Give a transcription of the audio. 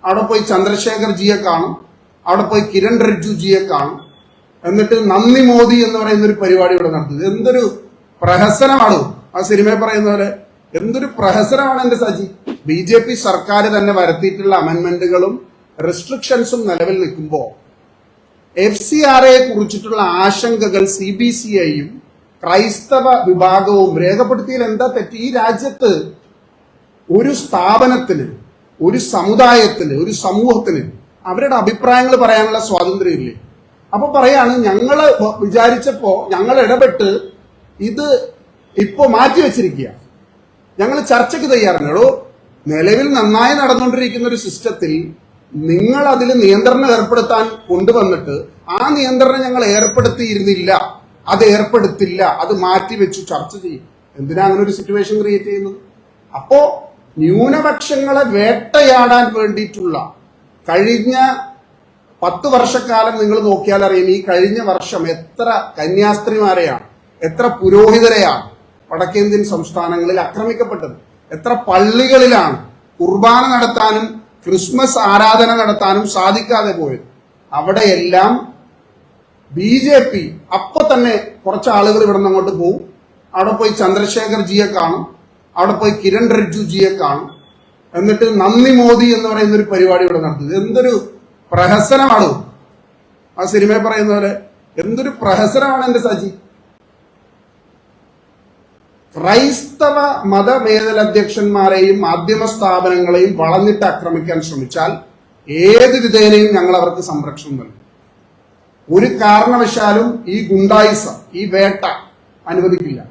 അവിടെ പോയി ചന്ദ്രശേഖർ ജിയെ കാണും, അവിടെ പോയി കിരൺ റിജിജുജിയെ കാണും, എന്നിട്ട് നന്ദി മോദി എന്ന് പറയുന്ന ഒരു പരിപാടി ഇവിടെ നടത്തുന്നത്. എന്തൊരു പ്രഹസനമാണ് ആ സിനിമയിൽ പറയുന്ന പോലെ. എന്തൊരു പ്രഹസനമാണ് എന്റെ സജി. BJP സർക്കാർ തന്നെ വരുത്തിയിട്ടുള്ള അമെന്റ്മെന്റുകളും റെസ്ട്രിക്ഷൻസും നിലവിൽ നിൽക്കുമ്പോൾ FCRA കുറിച്ചിട്ടുള്ള ആശങ്കകൾ CBCIയും ക്രൈസ്തവ വിഭാഗവും രേഖപ്പെടുത്തിയതിൽ എന്താ തെറ്റ്? ഈ രാജ്യത്ത് ഒരു സ്ഥാപനത്തിന്, ഒരു സമുദായത്തിന്, ഒരു സമൂഹത്തിന് അവരുടെ അഭിപ്രായങ്ങൾ പറയാനുള്ള സ്വാതന്ത്ര്യമില്ലേ? അപ്പൊ പറയാണ് ഞങ്ങള് വിചാരിച്ചപ്പോ ഞങ്ങൾ ഇടപെട്ട് ഇത് ഇപ്പോ മാറ്റിവെച്ചിരിക്കുക, ഞങ്ങൾ ചർച്ചയ്ക്ക് തയ്യാറാണ്. നിലവിൽ നന്നായി നടന്നുകൊണ്ടിരിക്കുന്ന ഒരു സിസ്റ്റത്തിൽ നിങ്ങൾ അതിൽ നിയന്ത്രണം ഏർപ്പെടുത്താൻ കൊണ്ടുവന്നിട്ട് ആ നിയന്ത്രണം ഞങ്ങൾ ഏർപ്പെടുത്തിയിരുന്നില്ല, അത് ഏർപ്പെടുത്തില്ല, അത് മാറ്റിവെച്ചു, ചർച്ച ചെയ്യും. എന്തിനാ അങ്ങനെ ഒരു സിറ്റുവേഷൻ ക്രിയേറ്റ് ചെയ്യുന്നത്? അപ്പോ ന്യൂനപക്ഷങ്ങളെ വേട്ടയാടാൻ വേണ്ടിയിട്ടുള്ള കഴിഞ്ഞ 10 വർഷക്കാലം നിങ്ങൾ നോക്കിയാൽ അറിയാം, ഈ കഴിഞ്ഞ വർഷം എത്ര കന്യാസ്ത്രീമാരെയാണ്, എത്ര പുരോഹിതരെയാണ് വടക്കേന്ത്യൻ സംസ്ഥാനങ്ങളിൽ ആക്രമിക്കപ്പെട്ടത്, എത്ര പള്ളികളിലാണ് കുർബാന നടത്താനും ക്രിസ്മസ് ആരാധന നടത്താനും സാധിക്കാതെ പോയത്. അവിടെയെല്ലാം BJP അപ്പൊ തന്നെ കുറച്ച് ആളുകൾ ഇവിടെ നിന്ന് അങ്ങോട്ട് പോകും, അവിടെ പോയി ചന്ദ്രശേഖർ ജിയെ കാണും, അവിടെ പോയി കിരൺ റിജിജുജിയെ കാണും, എന്നിട്ട് നന്ദി മോദി എന്ന് പറയുന്ന ഒരു പരിപാടി ഇവിടെ നടത്തുന്നത്. എന്തൊരു പ്രഹസനമാണ് ആ സിനിമയിൽ പറയുന്ന പോലെ. എന്തൊരു പ്രഹസനമാണ് എന്റെ സജി. ക്രൈസ്തവ മതമേലധ്യക്ഷന്മാരെയും മാധ്യമ സ്ഥാപനങ്ങളെയും വളഞ്ഞിട്ട് ആക്രമിക്കാൻ ശ്രമിച്ചാൽ ഏത് വിധേനയും ഞങ്ങൾ അവർക്ക് സംരക്ഷണം നൽകും. ഒരു കാരണവശാലും ഈ ഗുണ്ടായിസം, ഈ വേട്ട അനുവദിക്കില്ല.